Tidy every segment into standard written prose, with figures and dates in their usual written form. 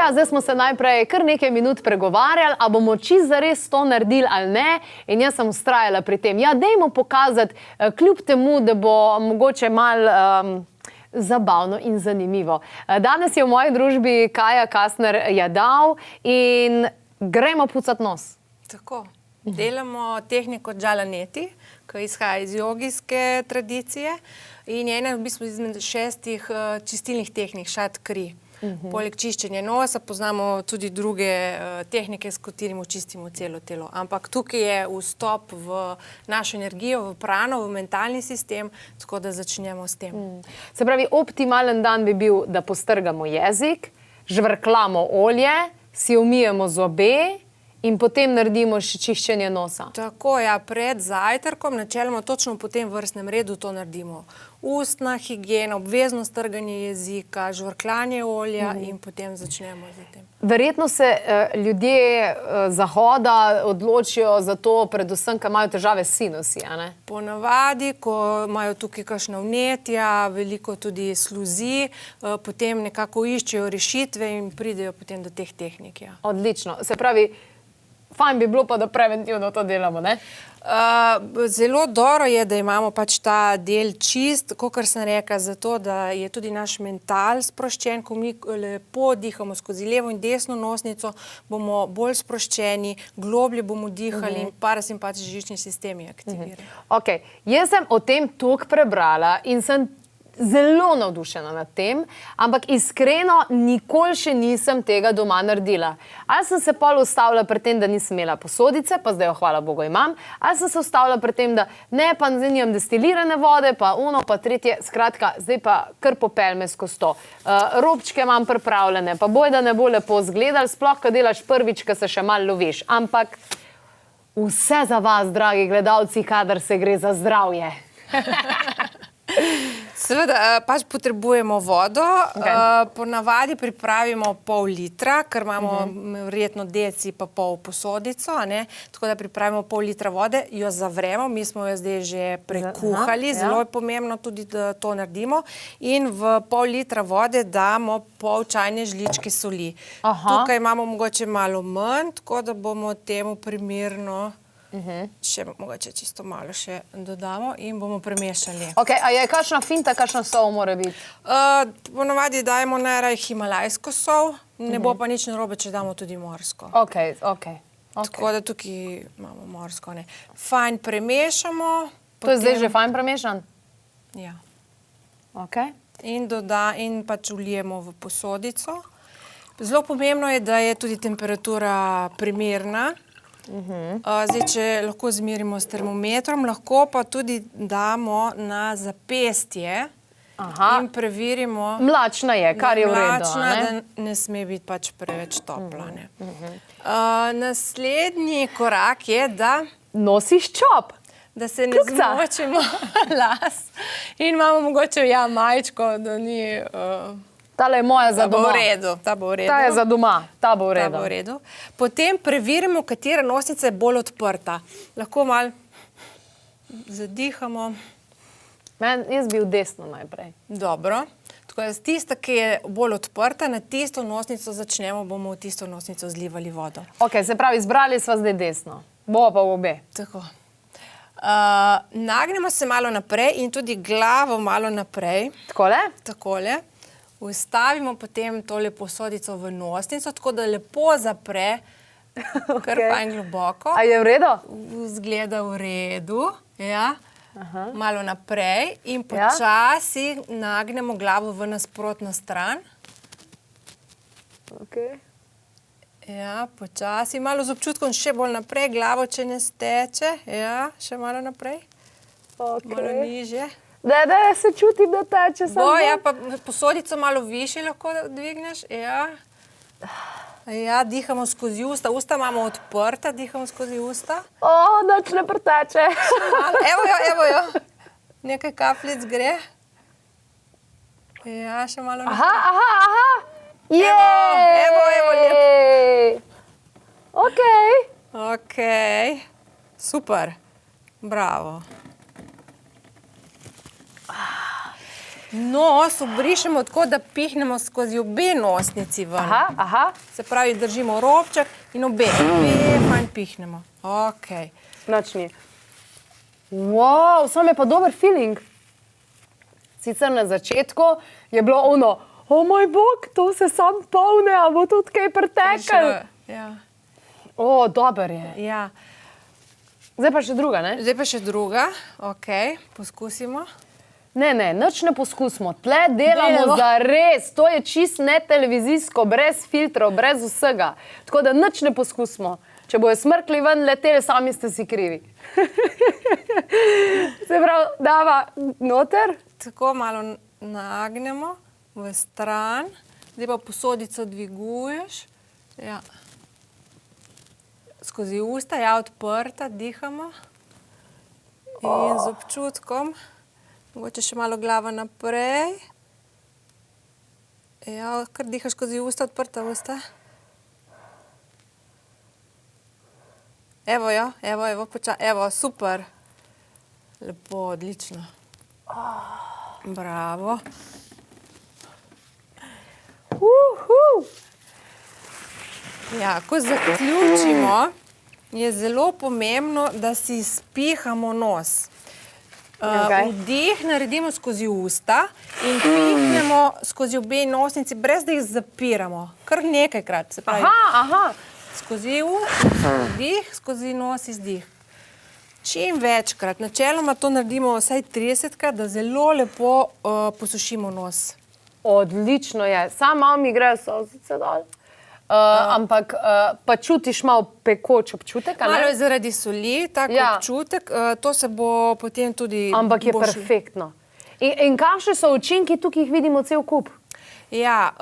Ja, zdaj smo se najprej kar nekaj minut pregovarjali, a bomo čisto zares to naredili ali ne. In jaz sem vztrajala pri tem. Ja, dajmo pokazati, kljub temu, da bo mogoče malo zabavno in zanimivo. Danes je v moji družbi Kaja Kastner-Jadav in gremo pucati nos. Tako. Delamo tehniko Džalaneti, ki izhaja iz jogijske tradicije in je ena v bistvu izmed 6 čistilnih tehnik šat kri. Poleg čiščenja nosa poznamo tudi druge tehnike, s katerimi očistimo celo telo. Ampak tukaj je vstop v našo energijo, v prano, v mentalni sistem, tako da začnemo s tem. Se pravi, optimalen dan bi bil, da postrgamo jezik, žvrklamo olje, si umijemo zobe in potem naredimo še čiščenje nosa. Tako, ja, pred zajtrkom, načeloma točno po tem vrstnem redu to naredimo. Ustna higiena, obvezno strganje jezika, žvrkljanje olja in potem začnemo z tem. Verjetno se ljudje zahoda odločijo za to, predvsem, ker imajo težave s sinusi, a ne? Ponavadi, ko imajo tukaj kakšna vnetja, veliko tudi sluzi, potem nekako iščejo rešitve in pridejo potem do teh tehnik. Ja. Odlično. Se pravi, fajn bi bilo pa, da preventivno to delamo, ne? Zelo dobro je, da imamo pač ta del čist, kakor sem rekla, zato, da je tudi naš mental sproščen. Ko mi lepo dihamo skozi levo in desno nosnico, bomo bolj sproščeni, globlje bomo dihali in parasimpatični živčni sistem je aktiviran. Ok, jaz sem o tem toliko prebrala in sem zelo navdušena nad tem, ampak iskreno nikoli še nisem tega doma naredila. Ali sem se pol ustavila pri tem, da nisem imela posodice, pa zdaj jo hvala Bogu imam, ali sem se ustavila pri tem, da ne, pa zdaj nimam destilirane vode, pa ono, pa tretje, skratka, zdaj pa kar popelj me skozi to. Robčke imam pripravljene, pa boj, da ne bo lepo izgledalo, sploh, ko delaš prvič, ko se še malo loviš. Ampak vse za vas, dragi gledalci, kadar se gre za zdravje. Seveda, pač potrebujemo vodo. Ponavadi pripravimo pol litra, ker imamo verjetno deci pa pol posodico, ne? Tako da pripravimo pol litra vode, jo zavremo, mi smo jo zdaj že prekuhali, zelo je pomembno tudi, da to naredimo. In v pol litra vode damo pol čajne žličke soli. Tukaj imamo mogoče malo manj, tako da bomo temu primerno še mogoče čisto malo še dodamo in bomo premešali. Ok, a je kakšna finta, kakšna sol mora biti? Ponavadi dajemo najraje himalajsko sol, ne bo pa nič narobe, če damo tudi morsko. Ok. Tako da tukaj imamo morsko, ne. Fajn premešamo. To je zdaj že fajn premešan? Ja. Ok. In pač vlijemo v posodico. Zelo pomembno je, da je tudi temperatura primerna. Zdaj, če lahko zmerimo s termometrom, lahko pa tudi damo na zapestje in preverimo. Mlačna je, kar je v redu. Mlačna, da ne sme biti pač preveč topla. Naslednji korak je, da nosiš čop. Da se ne zmočimo las. In imamo mogoče majčko, da ni... Tale je moja za doma. Ta bo v redu. Ta je za doma. Ta bo v redu. Potem preverimo, katera nosnica je bolj odprta. Lahko malo zadihamo. Jaz bi v desno najprej. Dobro. Tako da tista, ki je bolj odprta, na tisto nosnico začnemo, bomo v tisto nosnico zlivali vodo. Ok, se pravi, izbrali sva zdaj desno. Bova pa v obe. Tako. Nagnemo se malo naprej in tudi glavo malo naprej. Takole? Takole. Vstavimo potem tole posodico v nosnico, tako da lepo zapre, kar fajn globoko. A je v redu? Zgleda v redu, ja. Malo naprej in počasi nagnemo glavo v nasprotno stran. Ja, počasi, malo z občutkom še bolj naprej, glavo, če ne steče. Ja, še malo naprej. Malo nižje. Da, se čutim, da teče samo. Ja, pa posodico malo više lahko dvigneš. Ja. Ja, dihamo skozi usta. Usta imamo odprta, dihamo skozi usta. Nič ne preteče. Evo jo. Nekaj kapljic gre. Ja, še malo naprej. Aha. Evo, lep. Ok. Super. Bravo. Nos obrišemo tako, da pihnemo skozi obe nosnici ven. Aha. Se pravi, držimo robček in obe fajn pihnemo. Ok. Nočni. Wow, sam je pa dober feeling. Sicer na začetku je bilo ono, moj bog, to se sam polne, a bo tudi kaj preteklo. Ja. Dober je. Ja. Zdaj pa še druga, ne? Zdaj pa še druga. Ok, poskusimo. Ne, nič ne poskusimo. Tle delamo za res. To je čist ne televizijsko, brez filtrov, brez vsega. Tako da nič ne poskusimo. Če bojo smrkli ven leteli, sami ste si krivi. Se pravi, dava noter. Tako malo nagnemo v stran. Zdaj pa posodico dviguješ. Ja. Skozi usta, odprta, dihamo. In z občutkom. Mogoče še malo glava naprej. Ja, kar dihaš skozi usta, odprta usta. Evo jo, evo, super. Lepo, odlično. Bravo. Ja, ko zaključimo, je zelo pomembno, da si spihamo nos. Vdih naredimo skozi usta in pihnemo skozi obe nosnici, brez da jih zapiramo. Kar nekajkrat. Se pravi, skozi vdih, skozi nos izdih. Čim večkrat. Načeloma to naredimo vsaj 30krat, da zelo lepo posušimo nos. Odlično je. Samo malo mi grejo solzice dol. Ampak pa čutiš malo pekoč občutek, ali ne? Malo je zaradi soli, tak občutek, to se bo potem tudi... Ampak je perfektno. In kakšne so učinki, tukaj jih vidimo cel kup? Ja,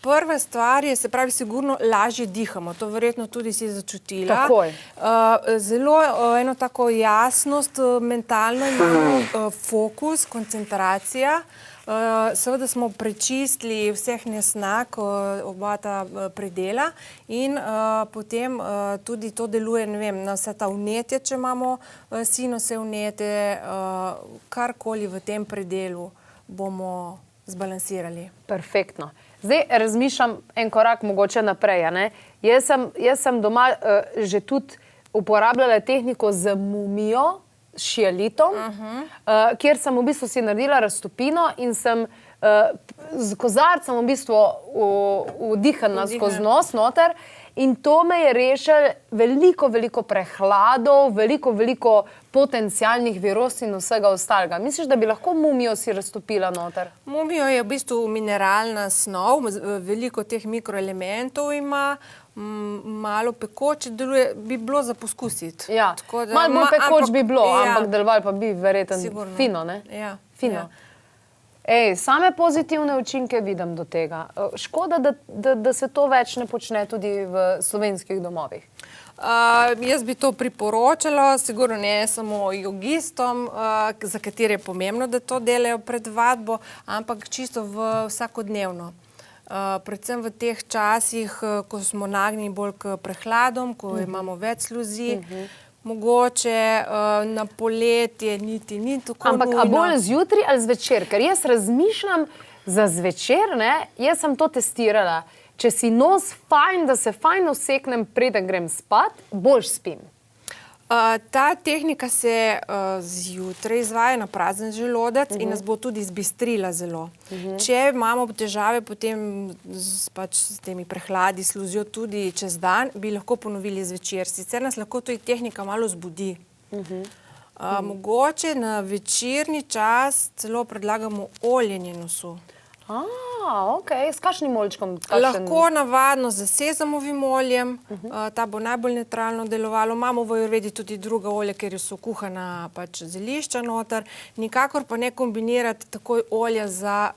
prva stvar je, se pravi, sigurno lažje dihamo, to verjetno tudi si začutila. Takoj. Zelo eno tako jasnost, mentalno imamo fokus, koncentracija. Seveda smo prečistili vseh nesnak, oba ta predela in potem tudi to deluje, ne vem, na vse ta vnetje, če imamo sinuse vnete, karkoli v tem predelu bomo zbalansirali. Perfektno. Zdaj razmišljam en korak mogoče naprej, ne? Jaz sem doma že tudi uporabljala tehniko z mumijo, s šialitom, kjer sem v bistvu si naredila raztopino in sem z kozarcem v bistvu vdihnila skozi nos noter in to me je rešilo veliko prehladov, veliko potencialnih viroz in vsega ostalega. Misliš, da bi lahko mumijo si raztopila noter? Mumijo je v bistvu mineralna snov, veliko teh mikroelementov ima, malo pekoče deluje, bi bilo za poskusiti. Ja, malo bolj pekoč bi bilo, ampak delovali pa bi verjetno fino, ne? Ja. Fino. Same pozitivne učinke vidim do tega. Škoda, da se to več ne počne tudi v slovenskih domovih. Jaz bi to priporočala, sigurno ne samo jogistom, za katere je pomembno, da to delajo pred vadbo, ampak čisto vsakodnevno. Predvsem v teh časih, ko smo nagnjeni bolj k prehladom, ko imamo več sluzi, mogoče na poletje niti ni tako nujno. Ampak a bolj zjutraj ali zvečer? Ker jaz razmišljam za zvečer, ne, jaz sem to testirala. Če si nos fajn, da se fajn useknem, preden grem spat, bolj spim. Ta tehnika se zjutraj izvaja na prazen želodec in nas bo tudi zbistrila zelo. Če imamo težave potem s temi prehladi, sluzijo tudi čez dan, bi lahko ponovili zvečer. Sicer nas lahko tudi tehnika malo zbudi. Mogoče na večerni čas celo predlagamo oljenje nosu. Ok. S kakšnim oljčkom? Lahko navadno z sezamovim oljem, ta bo najbolj nevtralno delovalo. Imamo v ajurvedi tudi druga olja, ker so kuhana pač zelišča noter. Nikakor pa ne kombinirati takoj olja za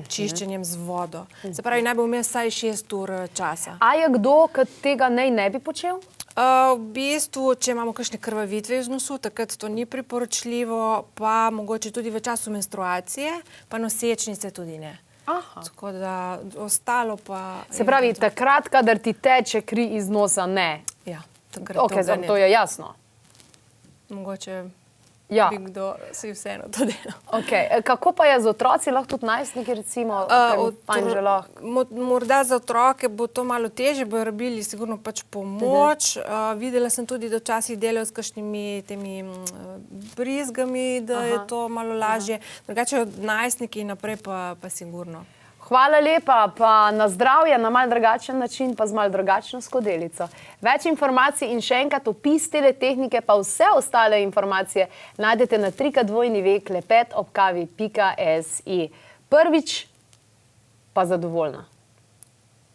čiščenjem z vodo. Se pravi, naj bo imel vsaj 6 ur časa. A je kdo, ki tega ne bi počel? V bistvu, če imamo kakšne krvavitve iz nosu, takrat to ni priporočljivo, pa mogoče tudi v času menstruacije, pa nosečnice tudi ne. Tako da ostalo pa... Se pravi, takrat, kadar ti teče kri iz nosa, ne? Ja, takrat ne. To je jasno. Mogoče Ja. bi kdo si vseeno to delal. Okay. Kako pa je z otroci, lahko tudi najstniki recimo? Morda za otroke bo to malo težje, bojo rabili sigurno pač pomoč. Videla sem tudi, da včasih delajo s kakšnimi temi brizgami, da je to malo lažje. Drugače od najstniki naprej pa sigurno. Hvala lepa, pa na zdravje, na mal drugačen način, pa z mal drugačno skodelico. Več informacij in še enkrat opis tele tehnike, pa vse ostale informacije najdete na www.klepetobkavi.si. Prvič pa zadovoljna.